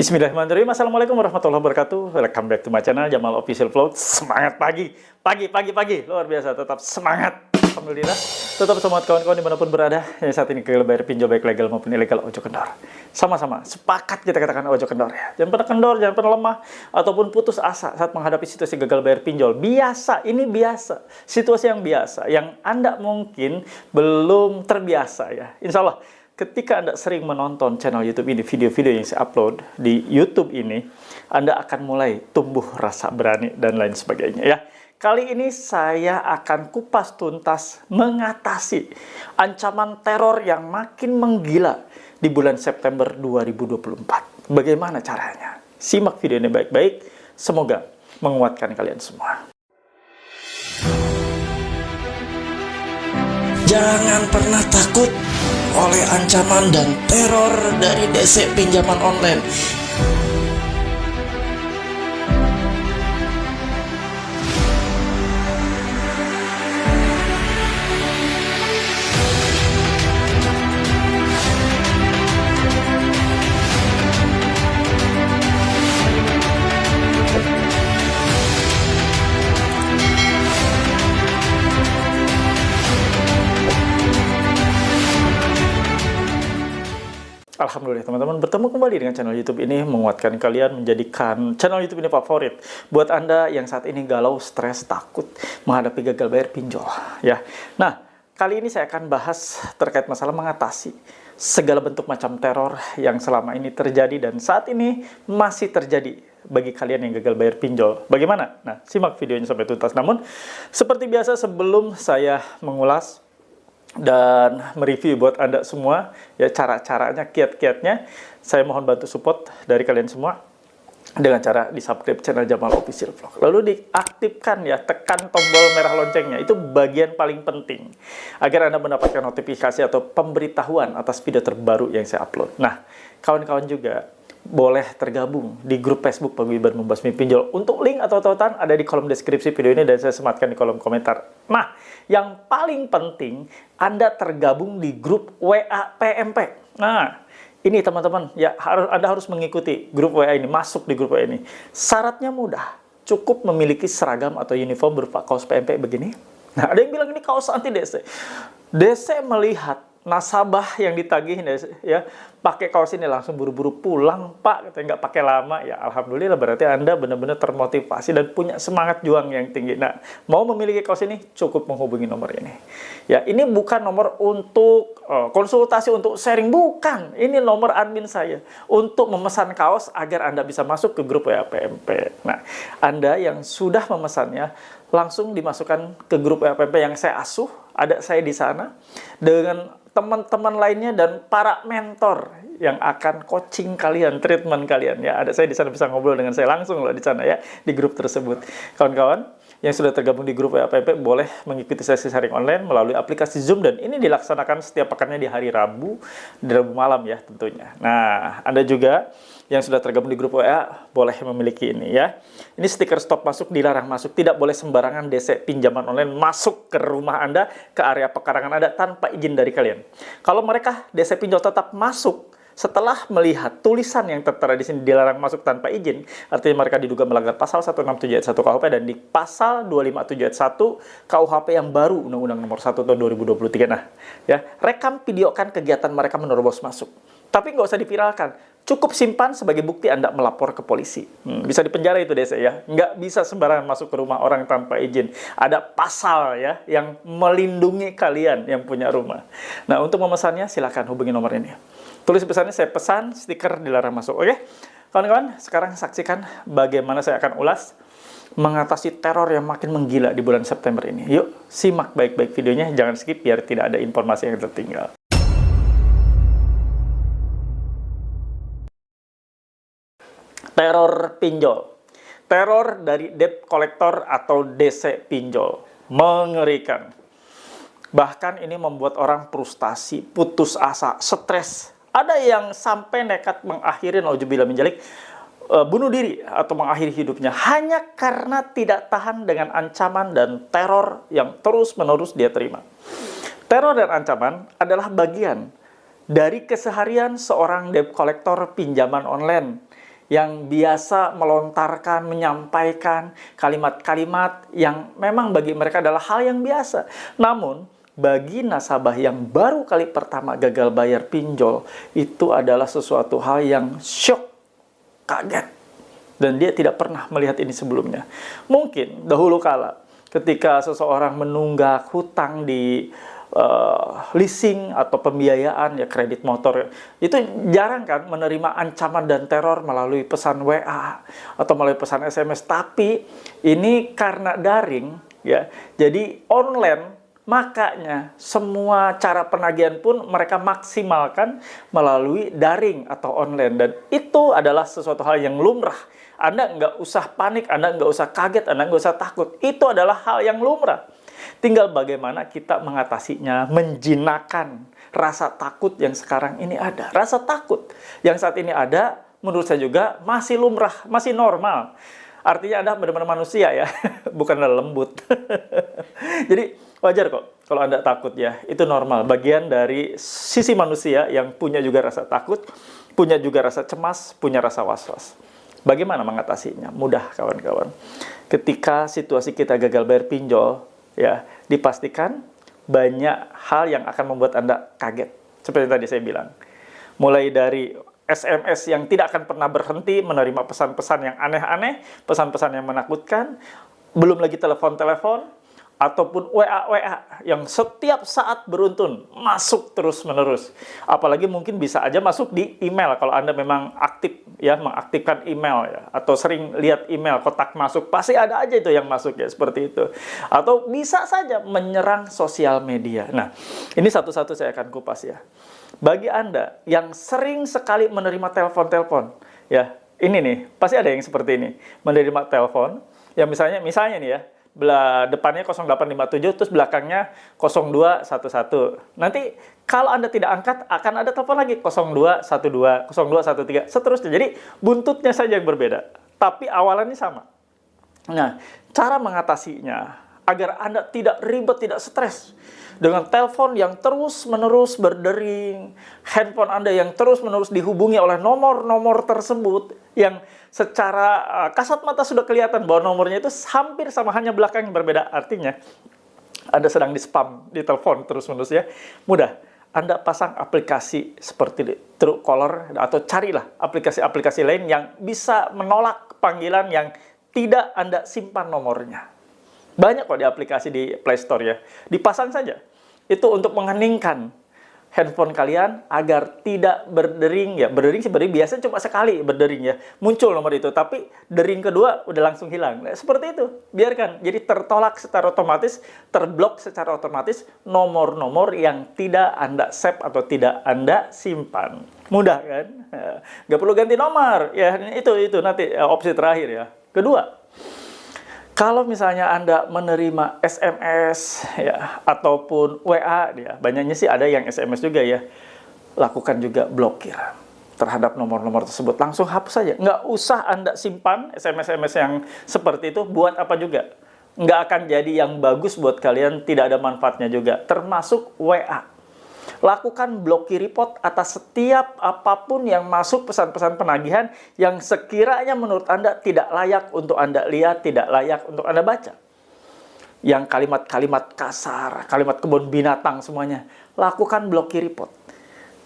Bismillahirrahmanirrahim. Assalamualaikum warahmatullahi wabarakatuh. Welcome back to my channel Jamal Official Vlog. Semangat pagi, pagi, luar biasa. Tetap semangat. Alhamdulillah. Tetap semangat kawan-kawan dimanapun berada. Yang saat ini gagal bayar pinjol baik legal maupun ilegal ojek kendor. Sama-sama sepakat kita katakan ojek kendor ya. Jangan pernah kendor, jangan pernah lemah ataupun putus asa saat menghadapi situasi gagal bayar pinjol. Biasa, ini biasa. Situasi yang biasa yang Anda mungkin belum terbiasa ya. Insya Allah. Ketika Anda sering menonton channel YouTube ini, video-video yang saya upload di YouTube ini, Anda akan mulai tumbuh rasa berani dan lain sebagainya ya. Kali ini saya akan kupas tuntas mengatasi ancaman teror yang makin menggila di bulan September 2024. Bagaimana caranya? Simak video ini baik-baik, semoga menguatkan kalian semua. Jangan pernah takut oleh ancaman dan teror dari DC pinjaman online. Alhamdulillah teman-teman, bertemu kembali dengan channel YouTube ini, menguatkan kalian, menjadikan channel YouTube ini favorit buat Anda yang saat ini galau, stres, takut menghadapi gagal bayar pinjol ya. Nah, kali ini saya akan bahas terkait masalah mengatasi segala bentuk macam teror yang selama ini terjadi dan saat ini masih terjadi bagi kalian yang gagal bayar pinjol. Bagaimana? Nah, simak videonya sampai tuntas. Namun, seperti biasa sebelum saya mengulas dan mereview buat Anda semua ya cara-caranya, kiat-kiatnya, saya mohon bantu support dari kalian semua dengan cara di-subscribe channel Jamal Official Vlog. Lalu diaktifkan ya, tekan tombol merah loncengnya. Itu bagian paling penting agar Anda mendapatkan notifikasi atau pemberitahuan atas video terbaru yang saya upload. Nah, kawan-kawan juga boleh tergabung di grup Facebook Paguyuban Membasmi Pinjol. Untuk link atau tautan ada di kolom deskripsi video ini dan saya sematkan di kolom komentar. Nah, yang paling penting Anda tergabung di grup WA PMP. Nah, ini teman-teman ya, Anda harus mengikuti grup WA ini, masuk di grup WA ini. Syaratnya mudah, cukup memiliki seragam atau uniform berupa kaos PMP begini. Nah, ada yang bilang ini kaos anti DC. DC melihat nasabah yang ditagih ya pakai kaos ini langsung buru-buru pulang Pak, katanya nggak pakai lama ya. Alhamdulillah, berarti Anda benar-benar termotivasi dan punya semangat juang yang tinggi. Nah, mau memiliki kaos ini cukup menghubungi nomor ini ya. Ini bukan nomor untuk konsultasi, untuk sharing, bukan. Ini nomor admin saya untuk memesan kaos agar Anda bisa masuk ke grup WA PMP. Nah, Anda yang sudah memesannya langsung dimasukkan ke grup WA PMP yang saya asuh. Ada saya di sana dengan teman-teman lainnya dan para mentor yang akan coaching kalian, treatment kalian ya. Ada saya di sana, bisa ngobrol dengan saya langsung loh di sana ya, di grup tersebut. Kawan-kawan yang sudah tergabung di grup WAPP boleh mengikuti sesi sharing online melalui aplikasi Zoom dan ini dilaksanakan setiap pekannya di hari Rabu, di Rabu malam ya tentunya. Nah, Anda juga yang sudah tergabung di grup WA boleh memiliki ini ya. Ini stiker stop masuk, dilarang masuk. Tidak boleh sembarangan DC pinjaman online masuk ke rumah Anda, ke area pekarangan Anda tanpa izin dari kalian. Kalau mereka DC pinjol tetap masuk setelah melihat tulisan yang tertera di sini dilarang masuk tanpa izin, artinya mereka diduga melanggar pasal 167 ayat 1 KUHP dan di pasal 257 ayat 1 KUHP yang baru Undang-Undang Nomor 1 Tahun 2023. Nah, ya, rekam videokan kegiatan mereka menerobos masuk. Tapi nggak usah diviralkan. Cukup simpan sebagai bukti Anda melapor ke polisi. Bisa dipenjara itu DC ya. Nggak bisa sembarangan masuk ke rumah orang tanpa izin. Ada pasal ya yang melindungi kalian yang punya rumah. Nah, untuk memesannya silakan hubungi nomor ini. Tulis pesannya, saya pesan, stiker dilarang masuk. Oke? Kawan-kawan, sekarang saksikan bagaimana saya akan ulas mengatasi teror yang makin menggila di bulan September ini. Yuk, simak baik-baik videonya. Jangan skip biar tidak ada informasi yang tertinggal. Teror pinjol. Teror dari debt collector atau DC pinjol. Mengerikan. Bahkan ini membuat orang frustasi, putus asa, stres. Ada yang sampai nekat mengakhiri, nauzubillah min dzalik, bunuh diri atau mengakhiri hidupnya hanya karena tidak tahan dengan ancaman dan teror yang terus-menerus dia terima. Teror dan ancaman adalah bagian dari keseharian seorang debt collector pinjaman online yang biasa melontarkan, menyampaikan kalimat-kalimat yang memang bagi mereka adalah hal yang biasa. Namun, bagi nasabah yang baru kali pertama gagal bayar pinjol, itu adalah sesuatu hal yang syok, kaget. Dan dia tidak pernah melihat ini sebelumnya. Mungkin dahulu kala, ketika seseorang menunggak hutang di leasing atau pembiayaan ya kredit motor, itu jarang kan menerima ancaman dan teror melalui pesan WA atau melalui pesan SMS. Tapi ini karena daring ya, jadi online, makanya semua cara penagihan pun mereka maksimalkan melalui daring atau online, dan itu adalah sesuatu hal yang lumrah. Anda nggak usah panik, Anda nggak usah kaget, Anda nggak usah takut. Itu adalah hal yang lumrah. Tinggal bagaimana kita mengatasinya, menjinakkan rasa takut yang sekarang ini ada. Rasa takut yang saat ini ada, menurut saya juga masih lumrah, masih normal. Artinya Anda benar-benar manusia ya, bukanlah lembut. Jadi wajar kok kalau Anda takut ya, itu normal. Bagian dari sisi manusia yang punya juga rasa takut, punya juga rasa cemas, punya rasa was-was. Bagaimana mengatasinya? Mudah kawan-kawan. Ketika situasi kita gagal bayar pinjol, ya, dipastikan banyak hal yang akan membuat Anda kaget. Seperti tadi saya bilang. Mulai dari SMS yang tidak akan pernah berhenti menerima pesan-pesan yang aneh-aneh, pesan-pesan yang menakutkan, belum lagi telepon-telepon, ataupun WA-WA yang setiap saat beruntun, masuk terus-menerus. Apalagi mungkin bisa aja masuk di email, kalau Anda memang aktif, ya, mengaktifkan email, ya, atau sering lihat email, kotak masuk, pasti ada aja itu yang masuk, ya, seperti itu. Atau bisa saja menyerang sosial media. Nah, ini satu-satu saya akan kupas, ya. Bagi Anda yang sering sekali menerima telepon-telepon, ya, ini nih, pasti ada yang seperti ini, menerima telepon, ya misalnya nih ya, depannya 0857, terus belakangnya 0211. Nanti kalau Anda tidak angkat, akan ada telepon lagi 0212, 0213, seterusnya. Jadi buntutnya saja yang berbeda, tapi awalannya sama. Nah, cara mengatasinya agar Anda tidak ribet, tidak stres dengan telepon yang terus-menerus berdering, handphone Anda yang terus-menerus dihubungi oleh nomor-nomor tersebut yang secara kasat mata sudah kelihatan bahwa nomornya itu hampir sama, hanya belakang yang berbeda. Artinya Anda sedang di-spam di telepon terus-menerus, ya. Mudah. Anda pasang aplikasi seperti Truecaller atau carilah aplikasi-aplikasi lain yang bisa menolak panggilan yang tidak Anda simpan nomornya. Banyak kok di aplikasi di Play Store, ya. Dipasang saja. Itu untuk mengheningkan handphone kalian agar tidak berdering, ya. Berdering sih biasanya cuma sekali berdering, ya. Muncul nomor itu, tapi dering kedua udah langsung hilang. Nah, seperti itu. Biarkan. Jadi tertolak secara otomatis, terblok secara otomatis nomor-nomor yang tidak Anda save atau tidak Anda simpan. Mudah kan? Nggak perlu ganti nomor. Ya, itu nanti opsi terakhir, ya. Kedua, kalau misalnya Anda menerima SMS, ya, ataupun WA, ya, banyaknya sih ada yang SMS juga, ya, lakukan juga blokir terhadap nomor-nomor tersebut. Langsung hapus saja. Nggak usah Anda simpan SMS-SMS yang seperti itu, buat apa juga. Nggak akan jadi yang bagus buat kalian, tidak ada manfaatnya juga. Termasuk WA. Lakukan blokir report atas setiap apapun yang masuk pesan-pesan penagihan yang sekiranya menurut Anda tidak layak untuk Anda lihat, tidak layak untuk Anda baca. Yang kalimat-kalimat kasar, kalimat kebun binatang semuanya, lakukan blokir report.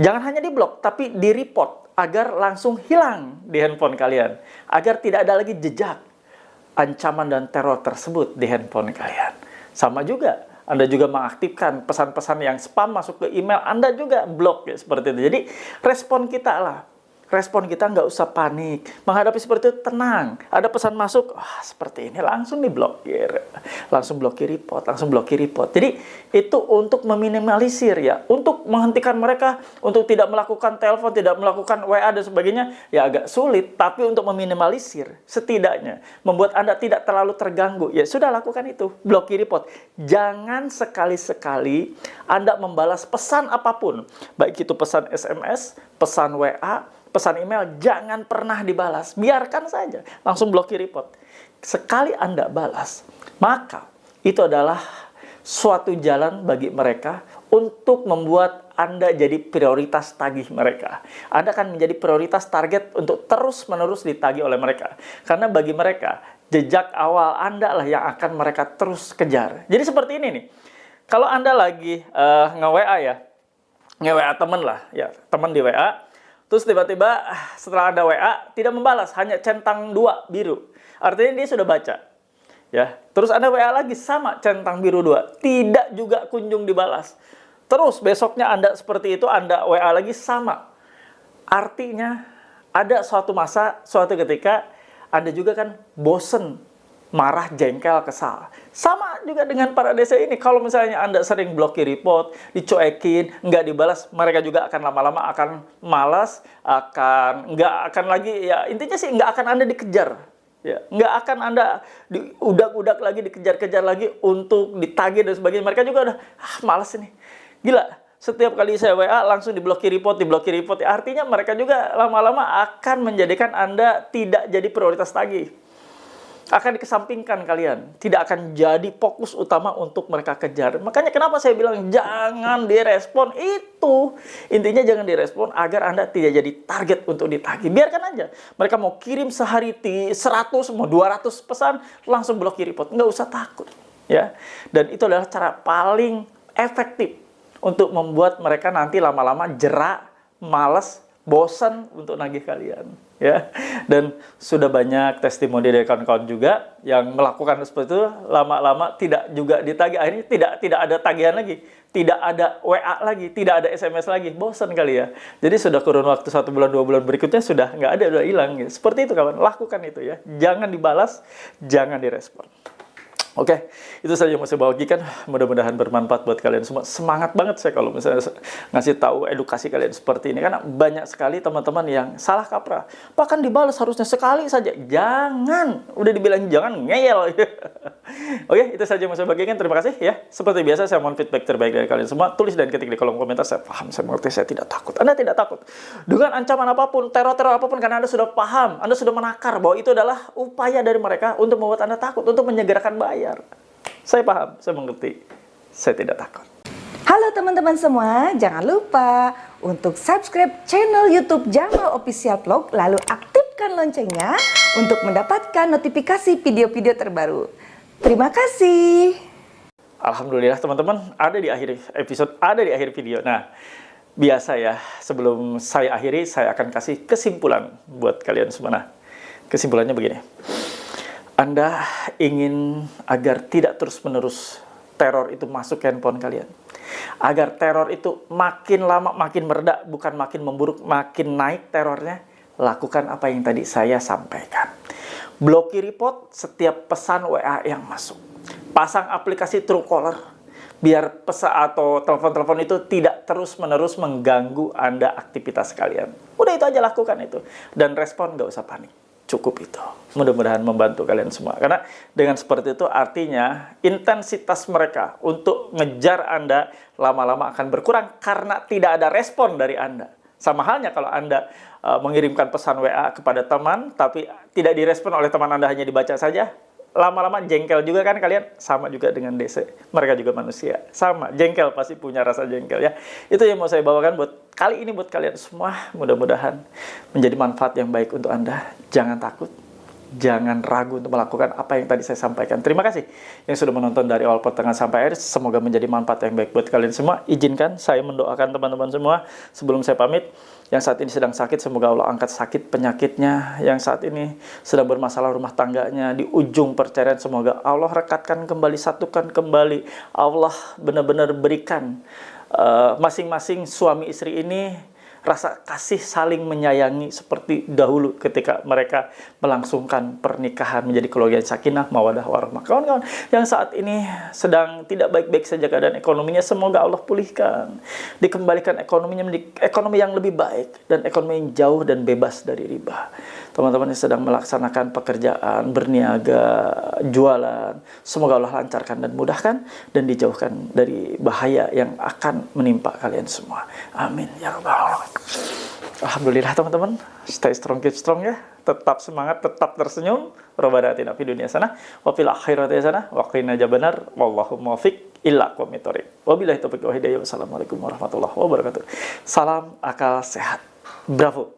Jangan hanya di-blok, tapi di-report agar langsung hilang di handphone kalian. Agar tidak ada lagi jejak ancaman dan teror tersebut di handphone kalian. Sama juga, Anda juga mengaktifkan pesan-pesan yang spam masuk ke email, Anda juga blok, ya, seperti itu. Jadi respon kita lah. Respon kita nggak usah panik. Menghadapi seperti itu, tenang. Ada pesan masuk, seperti ini, langsung diblokir. Langsung blokir report, langsung blokir report. Jadi itu untuk meminimalisir, ya. Untuk menghentikan mereka, untuk tidak melakukan telepon, tidak melakukan WA dan sebagainya, ya agak sulit. Tapi untuk meminimalisir, setidaknya membuat Anda tidak terlalu terganggu, ya sudah, lakukan itu. Blokir report. Jangan sekali-sekali Anda membalas pesan apapun. Baik itu pesan SMS, pesan WA, pesan email, jangan pernah dibalas. Biarkan saja. Langsung blokir report. Sekali Anda balas, maka itu adalah suatu jalan bagi mereka untuk membuat Anda jadi prioritas tagih mereka. Anda akan menjadi prioritas target untuk terus-menerus ditagih oleh mereka. Karena bagi mereka, jejak awal Anda lah yang akan mereka terus kejar. Jadi seperti ini nih. Kalau Anda lagi nge-WA ya, nge-WA temen lah, ya temen di WA, terus tiba-tiba setelah ada WA, tidak membalas, hanya centang 2 biru. Artinya dia sudah baca. Ya, terus Anda WA lagi sama centang biru 2, tidak juga kunjung dibalas. Terus besoknya Anda seperti itu, Anda WA lagi sama. Artinya ada suatu masa, suatu ketika Anda juga kan bosen, marah, jengkel, kesal. Sama juga dengan para DC ini. Kalau misalnya Anda sering blokir report, dicuekin, nggak dibalas, mereka juga akan lama-lama akan malas, nggak akan lagi, ya intinya sih nggak akan Anda dikejar. Ya, nggak akan Anda diudak-udak lagi, dikejar-kejar lagi untuk ditagih dan sebagainya. Mereka juga udah, malas ini. Gila, setiap kali saya WA langsung diblokir report. Ya, artinya mereka juga lama-lama akan menjadikan Anda tidak jadi prioritas tagih. Akan dikesampingkan kalian. Tidak akan jadi fokus utama untuk mereka kejar. Makanya kenapa saya bilang jangan direspon itu. Intinya jangan direspon agar Anda tidak jadi target untuk ditagih. Biarkan aja. Mereka mau kirim sehari 100, mau 200 pesan, langsung blokir report. Nggak usah takut. Ya. Dan itu adalah cara paling efektif untuk membuat mereka nanti lama-lama jerak, malas, bosan untuk nagih kalian, ya. Dan sudah banyak testimoni dari kawan-kawan juga yang melakukan seperti itu, lama-lama tidak juga ditagih, akhirnya tidak ada tagihan lagi, tidak ada WA lagi, tidak ada SMS lagi, bosan kali ya. Jadi sudah kurun waktu 1 bulan 2 bulan berikutnya sudah nggak ada, udah hilang. Gitu. Seperti itu kawan, lakukan itu ya, jangan dibalas, jangan direspon. Oke, itu saja yang mau saya bagikan. Mudah-mudahan bermanfaat buat kalian semua. Semangat banget saya kalau misalnya ngasih tahu edukasi kalian seperti ini. Karena banyak sekali teman-teman yang salah kaprah. Bahkan dibalas harusnya sekali saja. Jangan. Udah dibilang jangan, ngeyel. Oke, itu saja yang mau saya bagikan. Terima kasih ya. Seperti biasa saya mohon feedback terbaik dari kalian semua. Tulis dan ketik di kolom komentar. Saya paham, saya mengerti, saya tidak takut. Anda tidak takut. Dengan ancaman apapun, teror-teror apapun. Karena Anda sudah paham. Anda sudah menakar bahwa itu adalah upaya dari mereka untuk membuat Anda takut. Untuk menyegerakan bayar. Saya paham, saya mengerti, saya tidak takut. Halo teman-teman semua, jangan lupa untuk subscribe channel YouTube Jamal Official Vlog, lalu aktifkan loncengnya untuk mendapatkan notifikasi video-video terbaru. Terima kasih. Alhamdulillah teman-teman, ada di akhir episode, ada di akhir video. Nah, biasa ya, sebelum saya akhiri, saya akan kasih kesimpulan buat kalian semua. Nah, kesimpulannya begini. Anda ingin agar tidak terus-menerus teror itu masuk ke handphone kalian. Agar teror itu makin lama makin mereda, bukan makin memburuk, makin naik terornya. Lakukan apa yang tadi saya sampaikan. Blokir report setiap pesan WA yang masuk. Pasang aplikasi Truecaller. Biar pesan atau telepon-telepon itu tidak terus-menerus mengganggu Anda aktivitas kalian. Udah itu aja, lakukan itu. Dan respon, nggak usah panik. Cukup itu. Mudah-mudahan membantu kalian semua. Karena dengan seperti itu artinya intensitas mereka untuk ngejar Anda lama-lama akan berkurang karena tidak ada respon dari Anda. Sama halnya kalau Anda mengirimkan pesan WA kepada teman tapi tidak direspon oleh teman Anda, hanya dibaca saja. Lama-lama jengkel juga kan kalian. Sama juga dengan DC. Mereka juga manusia. Sama. Jengkel pasti punya rasa jengkel ya. Itu yang mau saya bawakan buat kali ini buat kalian semua. Mudah-mudahan menjadi manfaat yang baik untuk Anda. Jangan takut. Jangan ragu untuk melakukan apa yang tadi saya sampaikan. Terima kasih yang sudah menonton dari awal pertengahan sampai akhir. Semoga menjadi manfaat yang baik buat kalian semua. Izinkan saya mendoakan teman-teman semua sebelum saya pamit. Yang saat ini sedang sakit, semoga Allah angkat sakit penyakitnya. Yang saat ini sedang bermasalah rumah tangganya, di ujung perceraian, semoga Allah rekatkan kembali, satukan kembali. Allah benar-benar berikan masing-masing suami istri ini rasa kasih saling menyayangi seperti dahulu ketika mereka melangsungkan pernikahan menjadi keluarga yang sakinah, mawadah, warahmah. Kawan-kawan yang saat ini sedang tidak baik-baik saja keadaan ekonominya, semoga Allah pulihkan, dikembalikan ekonominya menjadi ekonomi yang lebih baik dan ekonomi yang jauh dan bebas dari riba. Teman-teman yang sedang melaksanakan pekerjaan, berniaga, jualan, semoga Allah lancarkan dan mudahkan dan dijauhkan dari bahaya yang akan menimpa kalian semua. Amin ya rabbal alamin. Alhamdulillah teman-teman, stay strong, keep strong ya. Tetap semangat, tetap tersenyum. Rabbana atina fid dunya hasanah wa fil akhirati hasanah wa qina adzabannar. Wallahu muwaffiq ila aqwamit thoriq. Wabillahi taufiq wa hidayah. Wassalamualaikum warahmatullahi wabarakatuh. Salam akal sehat. Bravo.